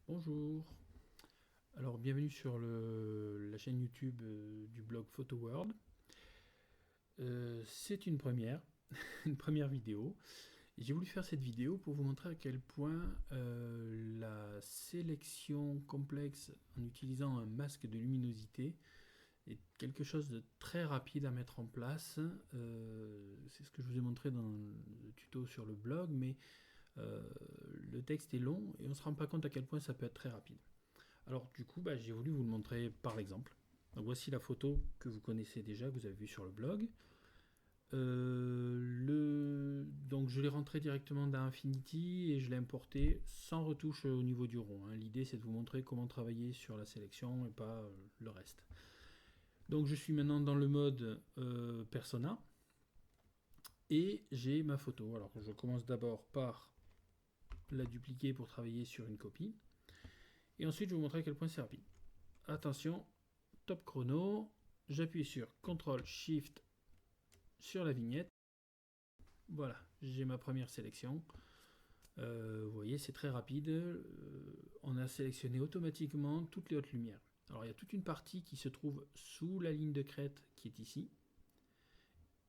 Bonjour. Alors bienvenue sur la chaîne YouTube du blog PhotoWorld. C'est une première, une première vidéo. Et j'ai voulu faire cette vidéo pour vous montrer à quel point la sélection complexe en utilisant un masque de luminosité est quelque chose de très rapide à mettre en place. C'est ce que je vous ai montré dans le tuto sur le blog, mais le texte est long et on ne se rend pas compte à quel point ça peut être très rapide. Alors du coup, j'ai voulu vous le montrer par l'exemple. Donc voici la photo que vous connaissez déjà, que vous avez vue sur le blog. Donc je l'ai rentré directement dans Affinity et je l'ai importé sans retouche au niveau du rond. L'idée c'est de vous montrer comment travailler sur la sélection et pas le reste. Donc je suis maintenant dans le mode Persona et j'ai ma photo. Alors je commence d'abord par la dupliquer pour travailler sur une copie. Et ensuite je vais vous montrer à quel point c'est rapide. Attention, top chrono, j'appuie sur CTRL SHIFT sur la vignette. Voilà, j'ai ma première sélection. Vous voyez, c'est très rapide. On a sélectionné automatiquement toutes les hautes lumières. Alors il y a toute une partie qui se trouve sous la ligne de crête qui est ici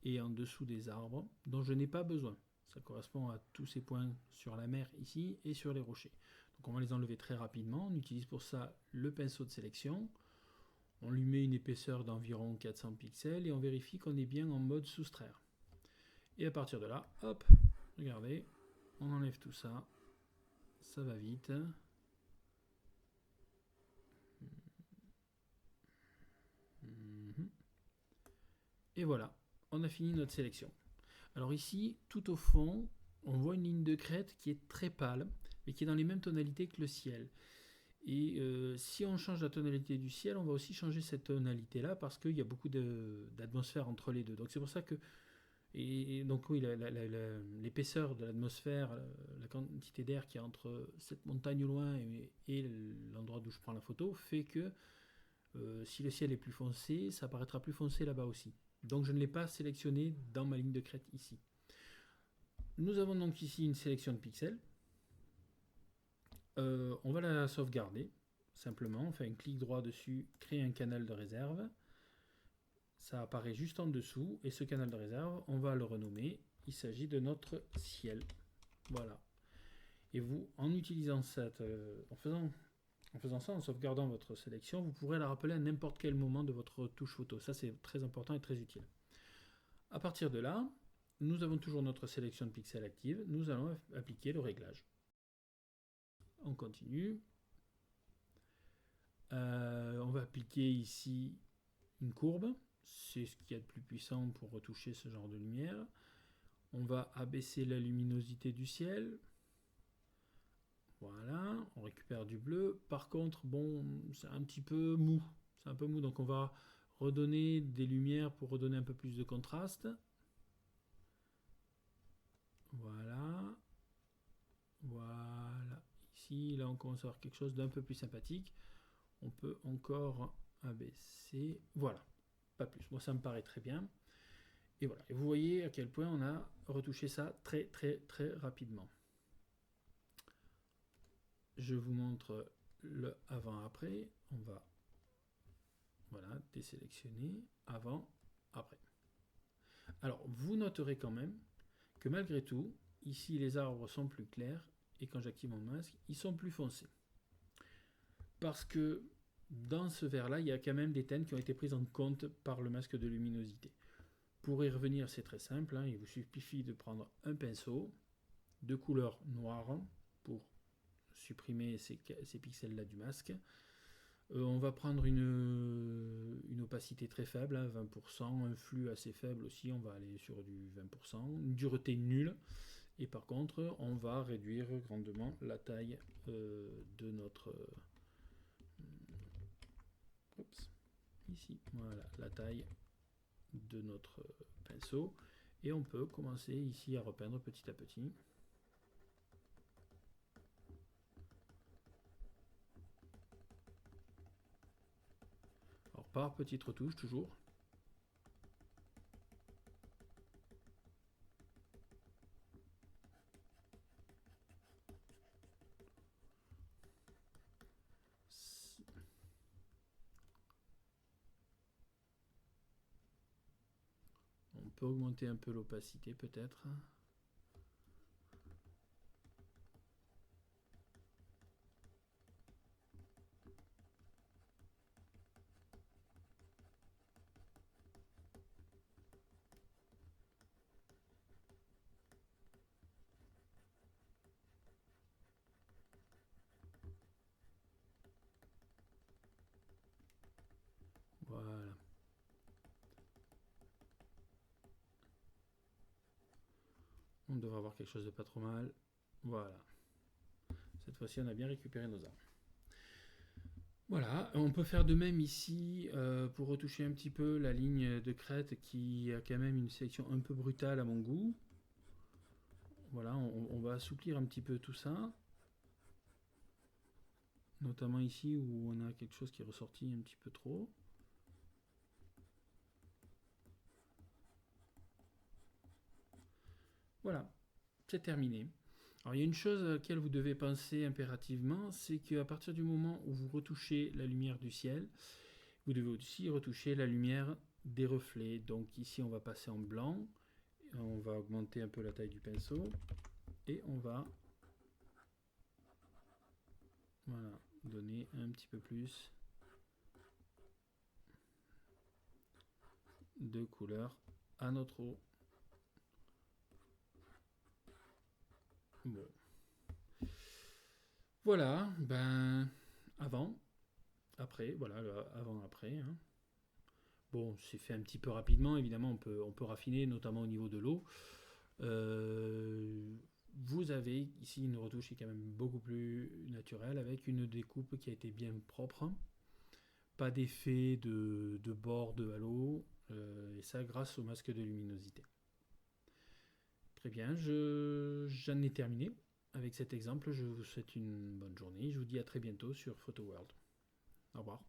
et en dessous des arbres dont je n'ai pas besoin. Ça correspond à tous ces points sur la mer ici et sur les rochers. Donc on va les enlever très rapidement. On utilise pour ça le pinceau de sélection. On lui met une épaisseur d'environ 400 pixels et on vérifie qu'on est bien en mode soustraire. Et à partir de là, hop, regardez, on enlève tout ça. Ça va vite. Et voilà, on a fini notre sélection. Alors ici, tout au fond, on voit une ligne de crête qui est très pâle, mais qui est dans les mêmes tonalités que le ciel. Et si on change la tonalité du ciel, on va aussi changer cette tonalité-là parce qu'il y a beaucoup d'atmosphère entre les deux. Donc c'est pour ça que... Et donc oui, l'épaisseur de l'atmosphère, la quantité d'air qui est entre cette montagne au loin et l'endroit d'où je prends la photo fait que si le ciel est plus foncé, ça paraîtra plus foncé là-bas aussi. Donc je ne l'ai pas sélectionné dans ma ligne de crête ici. Nous avons donc ici une sélection de pixels. On va la sauvegarder, simplement. On fait un clic droit dessus, créer un canal de réserve. Ça apparaît juste en dessous. Et ce canal de réserve, on va le renommer. Il s'agit de notre ciel. Voilà. Et vous, en utilisant cette... en faisant ça, en sauvegardant votre sélection, vous pourrez la rappeler à n'importe quel moment de votre touche photo. Ça, c'est très important et très utile. À partir de là, nous avons toujours notre sélection de pixels active. Nous allons appliquer le réglage. On continue. On va appliquer ici une courbe. C'est ce qu'il y a de plus puissant pour retoucher ce genre de lumière. On va abaisser la luminosité du ciel. Voilà, on récupère du bleu. Par contre, bon, c'est un petit peu mou. C'est un peu mou, donc on va redonner des lumières pour redonner un peu plus de contraste. Voilà. Voilà. Ici, là, on commence à avoir quelque chose d'un peu plus sympathique. On peut encore abaisser. Voilà, pas plus. Moi, ça me paraît très bien. Et voilà. Et vous voyez à quel point on a retouché ça très, très, très rapidement. Je vous montre le avant-après. On va désélectionner avant, après. Alors, vous noterez quand même que malgré tout, ici les arbres sont plus clairs et quand j'active mon masque, ils sont plus foncés. Parce que dans ce vert-là, il y a quand même des teintes qui ont été prises en compte par le masque de luminosité. Pour y revenir, c'est très simple. Il vous suffit de prendre un pinceau de couleur noire pour supprimer ces pixels-là du masque. On va prendre une opacité très faible, 20%, un flux assez faible aussi, on va aller sur du 20%, une dureté nulle. Et par contre, on va réduire grandement la taille de notre... ici, voilà, la taille de notre pinceau. Et on peut commencer ici à repeindre petit à petit. Alors par petite retouche toujours. peut augmenter un peu l'opacité peut-être. Voilà. On devrait avoir quelque chose de pas trop mal. Voilà. Cette fois-ci, on a bien récupéré nos arbres. Voilà, on peut faire de même ici pour retoucher un petit peu la ligne de crête qui a quand même une sélection un peu brutale à mon goût. Voilà, on va assouplir un petit peu tout ça. Notamment ici où on a quelque chose qui est ressorti un petit peu trop. Voilà, c'est terminé. Alors il y a une chose à laquelle vous devez penser impérativement, c'est qu'à partir du moment où vous retouchez la lumière du ciel, vous devez aussi retoucher la lumière des reflets. Donc ici on va passer en blanc, on va augmenter un peu la taille du pinceau et on va donner un petit peu plus de couleur à notre eau. Bon. Voilà, ben avant, après, voilà, avant, après. Hein. Bon, c'est fait un petit peu rapidement, évidemment, on peut raffiner, notamment au niveau de l'eau. Vous avez ici une retouche qui est quand même beaucoup plus naturelle, avec une découpe qui a été bien propre. Pas d'effet de bord, de halo, et ça grâce au masque de luminosité. Très bien, j'en ai terminé avec cet exemple. Je vous souhaite une bonne journée. Je vous dis à très bientôt sur Photo World. Au revoir.